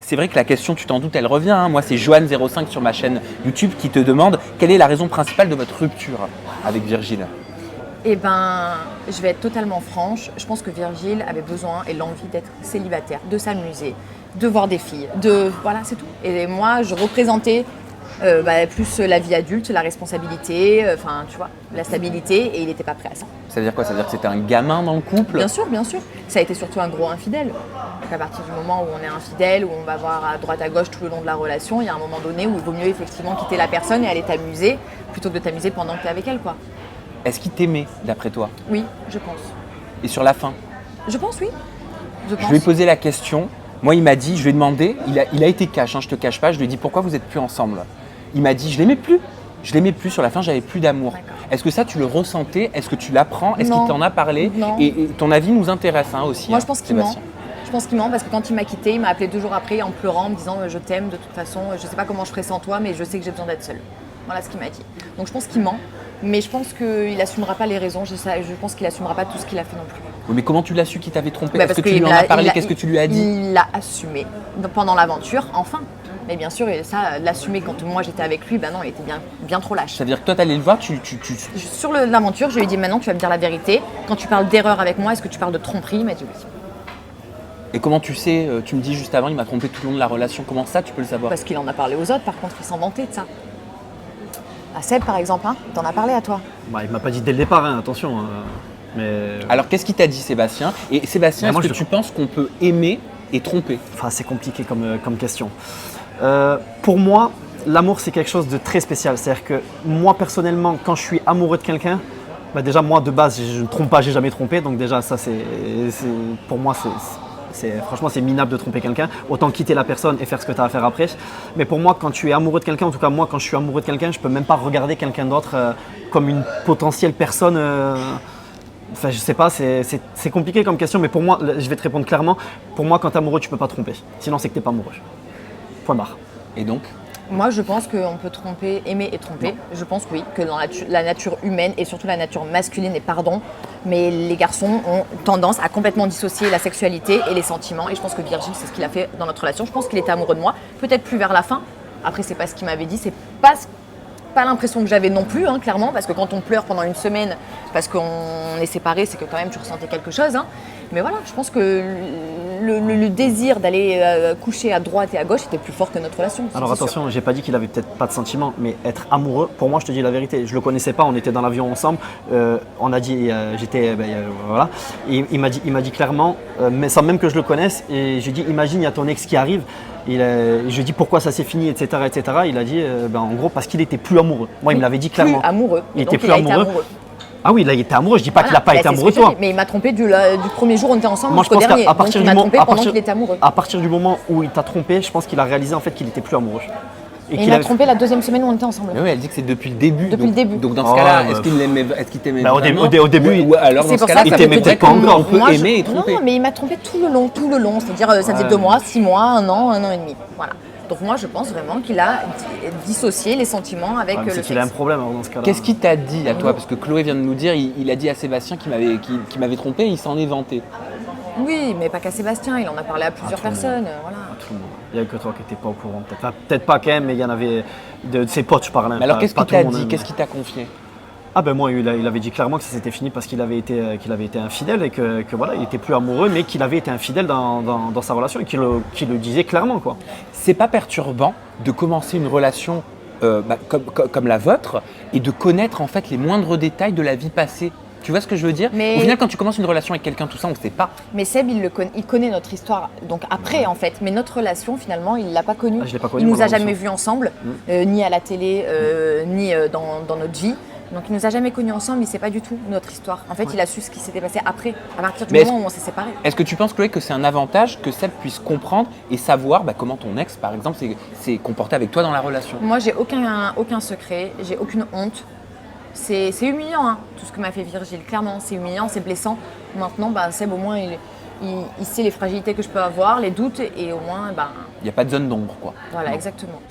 c'est vrai que la question, tu t'en doutes, elle revient. Hein. Moi, c'est Joanne05 sur ma chaîne YouTube qui te demande quelle est la raison principale de votre rupture avec Virgile. Eh ben, je vais être totalement franche. Je pense que Virgile avait besoin et l'envie d'être célibataire, de s'amuser, de voir des filles, voilà, c'est tout. Et moi, je représentais plus la vie adulte, la responsabilité, tu vois, la stabilité, et il n'était pas prêt à ça. Ça veut dire quoi? Ça veut dire que c'était un gamin dans le couple? Bien sûr, bien sûr. Ça a été surtout un gros infidèle. Donc à partir du moment où on est infidèle, où on va voir à droite à gauche tout le long de la relation, il y a un moment donné où il vaut mieux effectivement quitter la personne et aller t'amuser plutôt que de t'amuser pendant que tu es avec elle, quoi. Est-ce qu'il t'aimait, d'après toi? Oui, je pense. Et sur la fin? Je pense, oui. Je lui ai posé la question. Moi, il m'a dit, je lui ai demandé, il a été cash, hein, je te cache pas, je lui ai dit pourquoi vous n'êtes plus ensemble. Il m'a dit, je l'aimais plus. Je l'aimais plus, sur la fin, j'avais plus d'amour. Est-ce que ça, tu le ressentais? Est-ce que tu l'apprends? Est-ce qu'il t'en a parlé? Non. Et ton avis nous intéresse aussi. Moi, je pense qu'il ment. Je pense qu'il ment parce que quand il m'a quitté, il m'a appelé 2 jours après en pleurant, en me disant je t'aime de toute façon, je sais pas comment je ferai sans toi, mais je sais que j'ai besoin d'être seule. Voilà ce qu'il m'a dit. Donc je pense qu'il ment, mais je pense qu'il assumera pas les raisons. Je pense qu'il assumera pas tout ce qu'il a fait non plus. Oui, mais comment tu l'as su qu'il t'avait trompé? Est-ce que tu lui en as parlé? Qu'est-ce que tu lui as dit? Il l'a assumé pendant l'aventure, enfin. Mais bien sûr, ça, l'assumer quand moi j'étais avec lui, non, il était bien trop lâche. C'est-à-dire que toi, t'allais le voir, Sur l'aventure, je lui ai dit maintenant, tu vas me dire la vérité. Quand tu parles d'erreur avec moi, est-ce que tu parles de tromperie? Il m'a dit oui. Et comment tu sais? Tu me dis juste avant, il m'a trompé tout le long de la relation. Comment ça, tu peux le savoir? Parce qu'il en a parlé aux autres, par contre, il s'en vantait de ça. À Seb, par exemple, il t'en a parlé à toi. Il m'a pas dit dès le départ, attention. Mais... Alors, qu'est-ce qu'il t'a dit, Sébastien? Et Sébastien, est-ce que tu penses qu'on peut aimer et tromper? Enfin, c'est compliqué comme question. Pour moi, l'amour, c'est quelque chose de très spécial. C'est-à-dire que moi, personnellement, quand je suis amoureux de quelqu'un, déjà, moi, de base, je ne trompe pas, j'ai jamais trompé. Donc déjà, ça, pour moi, franchement, c'est minable de tromper quelqu'un. Autant quitter la personne et faire ce que tu as à faire après. Mais pour moi, quand tu es amoureux de quelqu'un, en tout cas, moi, quand je suis amoureux de quelqu'un, je peux même pas regarder quelqu'un d'autre comme une potentielle personne. Enfin, je sais pas, c'est compliqué comme question, mais pour moi, je vais te répondre clairement. Pour moi, quand tu es amoureux, tu peux pas tromper. Sinon, c'est que tu n'es pas amoureux. Point barre. Et donc? Moi, je pense qu'on peut tromper, aimer et tromper. Je pense que oui, que dans la nature humaine et surtout la nature masculine, et pardon, mais les garçons ont tendance à complètement dissocier la sexualité et les sentiments. Et je pense que Virgile, c'est ce qu'il a fait dans notre relation. Je pense qu'il était amoureux de moi, peut-être plus vers la fin. Après, c'est pas ce qu'il m'avait dit, c'est pas l'impression que j'avais non plus, clairement, parce que quand on pleure pendant une semaine, parce qu'on est séparés, c'est que quand même tu ressentais quelque chose. Mais voilà, je pense que le désir d'aller coucher à droite et à gauche était plus fort que notre relation. Alors attention, j'ai pas dit qu'il avait peut-être pas de sentiments, mais être amoureux, pour moi, je te dis la vérité, je le connaissais pas, on était dans l'avion ensemble, on a dit, voilà, et il m'a dit clairement, mais sans même que je le connaisse, et j'ai dit, imagine, il y a ton ex qui arrive. Je lui ai dit pourquoi ça s'est fini, etc., etc. Il a dit, en gros, parce qu'il était plus amoureux. Moi, il me l'avait dit clairement. Plus amoureux. Il était plus amoureux. Ah oui, là, il était amoureux. Je dis pas qu'il n'a pas été amoureux de toi. Mais il m'a trompé du premier jour où on était ensemble jusqu'au dernier. Donc il m'a trompé pendant qu'il était amoureux. À partir du moment où il t'a trompé, je pense qu'il a réalisé en fait qu'il était plus amoureux. Et il m'a trompé la 2e semaine où on était ensemble. Mais oui, elle dit que c'est depuis le début. Depuis le début. Donc dans ce cas-là, est-ce qu'il t'aimait vraiment? Au début, ou alors dans ce cas-là, il t'aimait peut-être pas encore. On peut aimer et tromper. Non, mais il m'a trompé tout le long. C'est-à-dire, ça faisait 2 mois, 6 mois, 1 an et demi. Voilà. Donc moi, je pense vraiment qu'il a dissocié les sentiments avec le sexe. C'est qu'il a un problème dans ce cas-là. Qu'est-ce qu'il t'a dit à toi? Parce que Chloé vient de nous dire, il a dit à Sébastien qu'il m'avait trompé, il s'en est vanté. Oui, mais pas qu'à Sébastien, il en a parlé à plusieurs personnes. Voilà. Tout le monde. Il n'y avait que toi qui n'étais pas au courant. Peut-être pas quand même, mais il y en avait de ses potes, je parlais. Mais alors qu'est-ce qu'il t'a dit? Qu'est-ce qu'il t'a confié? Moi, il avait dit clairement que ça s'était fini parce qu'il avait été infidèle et que voilà, il était plus amoureux, mais qu'il avait été infidèle dans sa relation et qu'il le disait clairement, quoi. C'est pas perturbant de commencer une relation comme la vôtre et de connaître en fait les moindres détails de la vie passée? Tu vois ce que je veux dire? Au final, quand tu commences une relation avec quelqu'un, tout ça, on ne sait pas. Mais Seb, il connaît notre histoire, donc après en fait. Mais notre relation, finalement, il ne l'a pas connue. Je l'ai pas connue, il ne nous a jamais vus ensemble, ni à la télé, ni dans notre vie. Donc il nous a jamais connus ensemble, il sait pas du tout notre histoire. En fait, il a su ce qui s'était passé après, à partir du moment où on s'est séparés. Est-ce que tu penses, Chloé, que c'est un avantage que Seb puisse comprendre et savoir comment ton ex, par exemple, s'est comporté avec toi dans la relation? Moi, j'ai aucun secret, j'ai aucune honte. C'est humiliant, tout ce que m'a fait Virgile. Clairement, c'est humiliant, c'est blessant. Maintenant, Seb, au moins, il sait les fragilités que je peux avoir, les doutes, et au moins, il n'y a pas de zone d'ombre, quoi. Voilà, exactement.